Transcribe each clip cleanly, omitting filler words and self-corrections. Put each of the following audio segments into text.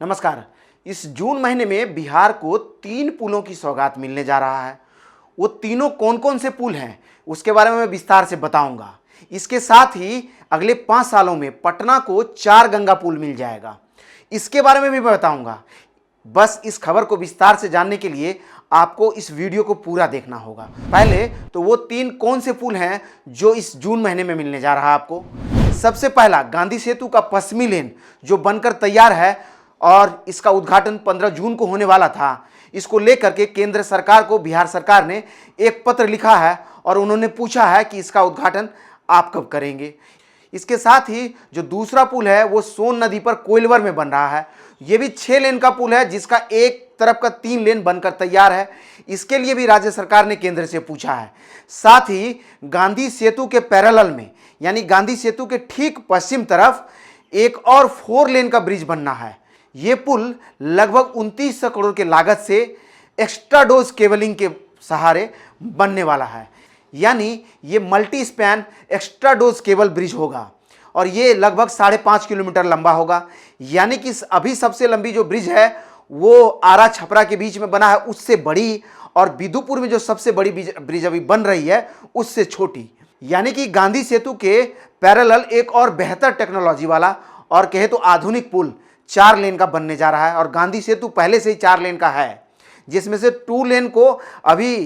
नमस्कार। इस जून महीने में बिहार को 3 पुलों की सौगात मिलने जा रहा है। वो तीनों कौन कौन से पुल हैं उसके बारे में मैं विस्तार से बताऊंगा। इसके साथ ही अगले 5 सालों में पटना को 4 गंगा पुल मिल जाएगा, इसके बारे में भी मैं बताऊंगा। बस इस खबर को विस्तार से जानने के लिए आपको इस वीडियो को पूरा देखना होगा। पहले तो वो 3 कौन से पुल हैं जो इस जून महीने में मिलने जा रहा है आपको। सबसे पहला गांधी सेतु का पश्चिमी लेन जो बनकर तैयार है और इसका उद्घाटन 15 जून को होने वाला था। इसको लेकर के केंद्र सरकार को बिहार सरकार ने एक पत्र लिखा है और उन्होंने पूछा है कि इसका उद्घाटन आप कब करेंगे। इसके साथ ही जो दूसरा पुल है वो सोन नदी पर कोइलवर में बन रहा है। ये भी 6 लेन का पुल है जिसका एक तरफ का 3 लेन बनकर तैयार है। इसके लिए भी राज्य सरकार ने केंद्र से पूछा है। साथ ही गांधी सेतु के पैरेलल में यानी गांधी सेतु के ठीक पश्चिम तरफ एक और 4 लेन का ब्रिज बनना है। ये पुल लगभग 2900 करोड़ के लागत से एक्स्ट्रा डोज केबलिंग के सहारे बनने वाला है। यानी ये multi span extra dose cable bridge होगा और ये लगभग 5.5 किलोमीटर लंबा होगा। यानी कि अभी सबसे लंबी जो ब्रिज है वो आरा छपरा के बीच में बना है उससे बड़ी, और बिदुपुर में जो सबसे बड़ी ब्रिज अभी बन रही है उससे छोटी। यानी कि गांधी सेतु के पैरेलल एक और बेहतर टेक्नोलॉजी वाला और कहे तो आधुनिक पुल 4 लेन का बनने जा रहा है। और गांधी सेतु पहले से ही 4 लेन का है, जिसमें से 2 लेन को अभी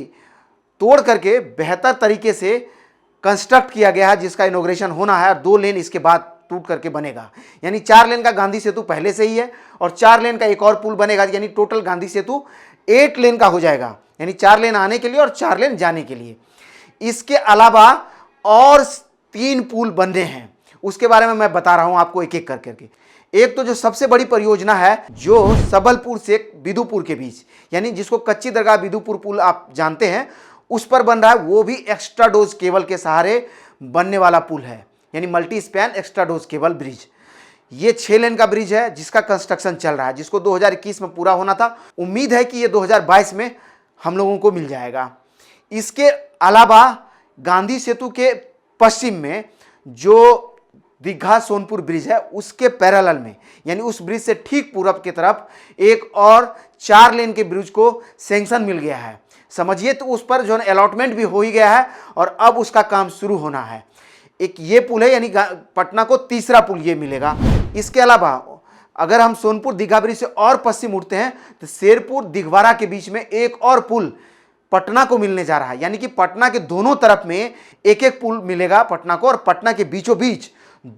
तोड़ करके बेहतर तरीके से कंस्ट्रक्ट किया गया है जिसका इनॉग्रेशन होना है, और 2 लेन इसके बाद टूट करके बनेगा। यानी 4 लेन का गांधी सेतु पहले से ही है और 4 लेन का एक और पुल बनेगा। यानी टोटल गांधी सेतु 8 लेन का हो जाएगा, यानी 4 लेन आने के लिए और 4 लेन जाने के लिए। इसके अलावा और 3 पुल बन रहे हैं, उसके बारे में मैं बता रहा हूं आपको एक एक करके। एक तो जो सबसे बड़ी परियोजना है जो सबलपुर से बिदुपुर के बीच, यानी जिसको कच्ची दरगाह बिदुपुर पुल आप जानते हैं, उस पर बन रहा है। वो भी एक्स्ट्रा डोज केबल के सहारे बनने वाला पुल है, यानी multi span extra dose cable bridge. ये 6 लेन का ब्रिज है जिसका कंस्ट्रक्शन चल रहा है, जिसको 2021 में पूरा होना था। उम्मीद है कि ये 2022 में हम लोगों को मिल जाएगा। इसके अलावा गांधी सेतु के पश्चिम में जो दीघा सोनपुर ब्रिज है उसके पैरेलल में, यानी उस ब्रिज से ठीक पूरब की तरफ एक और 4 लेन के ब्रिज को सैंक्शन मिल गया है। समझिए तो उस पर जो है अलॉटमेंट भी हो ही गया है और अब उसका काम शुरू होना है। एक ये पुल है, यानी पटना को तीसरा पुल ये मिलेगा। इसके अलावा अगर हम सोनपुर दीघा ब्रिज से और पश्चिम उठते हैं तो शेरपुर दिघवारा के बीच में एक और पुल पटना को मिलने जा रहा है। यानी कि पटना के दोनों तरफ में एक एक पुल मिलेगा पटना को, और पटना के बीचों बीच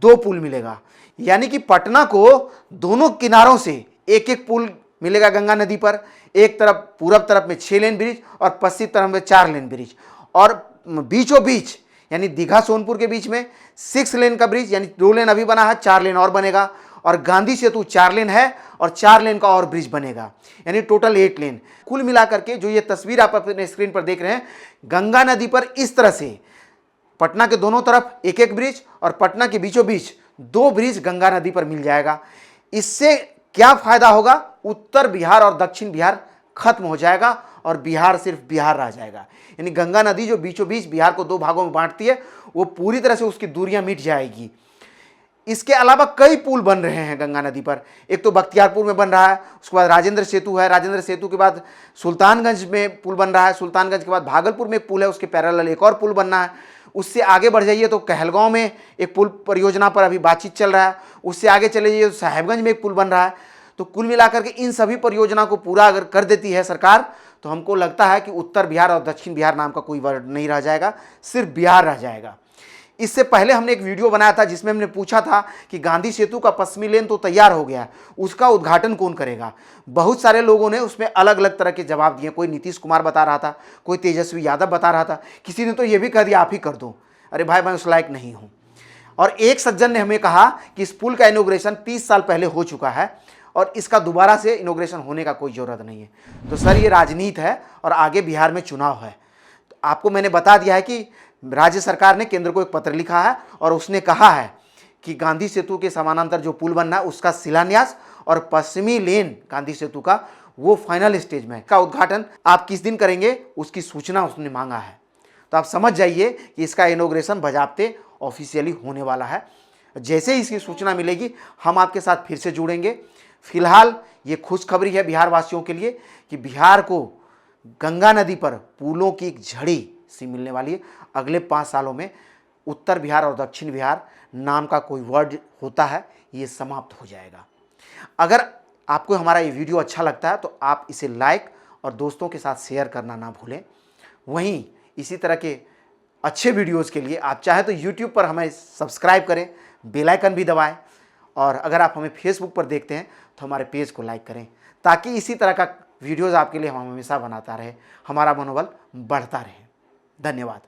2 पुल मिलेगा। यानी कि पटना को दोनों किनारों से एक एक पुल मिलेगा गंगा नदी पर। एक तरफ पूरब तरफ में 6 लेन ब्रिज और पश्चिम तरफ में 4 लेन ब्रिज, और बीचों बीच यानी दीघा सोनपुर के बीच में 6 लेन का ब्रिज, यानी 2 लेन अभी बना है, 4 लेन और बनेगा। और गांधी सेतु 4 लेन है और 4 लेन का और ब्रिज बनेगा, यानी टोटल 8 लेन। कुल मिलाकर के जो ये तस्वीर आप अपने स्क्रीन पर देख रहे हैं, गंगा नदी पर इस तरह से पटना के दोनों तरफ एक एक ब्रिज और पटना के बीचों बीच 2 ब्रिज गंगा नदी पर मिल जाएगा। इससे क्या फायदा होगा? उत्तर बिहार और दक्षिण बिहार खत्म हो जाएगा और बिहार सिर्फ बिहार रह जाएगा। यानी गंगा नदी जो बीचों बीच बिहार को 2 भागों में बांटती है वो पूरी तरह से उसकी दूरियां मिट जाएगी। इसके अलावा कई पुल बन रहे हैं गंगा नदी पर। एक तो बख्तियारपुर में बन रहा है, उसके बाद राजेंद्र सेतु है, राजेंद्र सेतु के बाद सुल्तानगंज में पुल बन रहा है, सुल्तानगंज के बाद भागलपुर में एक पुल है, उसके पैरेलल एक और पुल बनना है। उससे आगे बढ़ जाइए तो कहलगांव में एक पुल परियोजना पर अभी बातचीत चल रहा है। उससे आगे चले जाइए तो साहेबगंज में एक पुल बन रहा है। तो कुल मिलाकर के इन सभी परियोजना को पूरा अगर कर देती है सरकार तो हमको लगता है कि उत्तर बिहार और दक्षिण बिहार नाम का कोई वर्ड नहीं रह जाएगा, सिर्फ बिहार रह जाएगा। इससे पहले हमने एक वीडियो बनाया था जिसमें हमने पूछा था कि गांधी सेतु का पश्चिमी लेन तो तैयार हो गया है, उसका उद्घाटन कौन करेगा। बहुत सारे लोगों ने उसमें अलग अलग तरह के जवाब दिए। कोई नीतीश कुमार बता रहा था, कोई तेजस्वी यादव बता रहा था, किसी ने तो ये भी कह दिया आप ही कर दो। अरे भाई, मैं उस लायक नहीं हूँ। और एक सज्जन ने हमें कहा कि इस पुल का इनॉग्रेशन 30 साल पहले हो चुका है और इसका दोबारा से इनॉग्रेशन होने का कोई ज़रूरत नहीं है। तो सर, ये राजनीति है और आगे बिहार में चुनाव है। तो आपको मैंने बता दिया है कि राज्य सरकार ने केंद्र को एक पत्र लिखा है और उसने कहा है कि गांधी सेतु के समानांतर जो पुल बनना है उसका शिलान्यास और पश्चिमी लेन गांधी सेतु का वो फाइनल स्टेज में है। का उद्घाटन आप किस दिन करेंगे उसकी सूचना उसने मांगा है। तो आप समझ जाइए कि इसका इनॉग्रेशन बजाबते ऑफिशियली होने वाला है। जैसे ही इसकी सूचना मिलेगी हम आपके साथ फिर से जुड़ेंगे। फिलहाल ये खुशखबरी है बिहार वासियों के लिए कि बिहार को गंगा नदी पर पुलों की एक झड़ी सी मिलने वाली है। अगले 5 सालों में उत्तर बिहार और दक्षिण बिहार नाम का कोई वर्ड होता है, ये समाप्त हो जाएगा। अगर आपको हमारा ये वीडियो अच्छा लगता है तो आप इसे लाइक और दोस्तों के साथ शेयर करना ना भूलें। वहीं इसी तरह के अच्छे वीडियोस के लिए आप चाहे तो YouTube पर हमें सब्सक्राइब करें, बेल आइकन भी दबाएं, और अगर आप हमें फेसबुक पर देखते हैं तो हमारे पेज को लाइक करें, ताकि इसी तरह का वीडियोस आपके लिए हम हमेशा बनाता रहे, हमारा मनोबल बढ़ता रहे। धन्यवाद।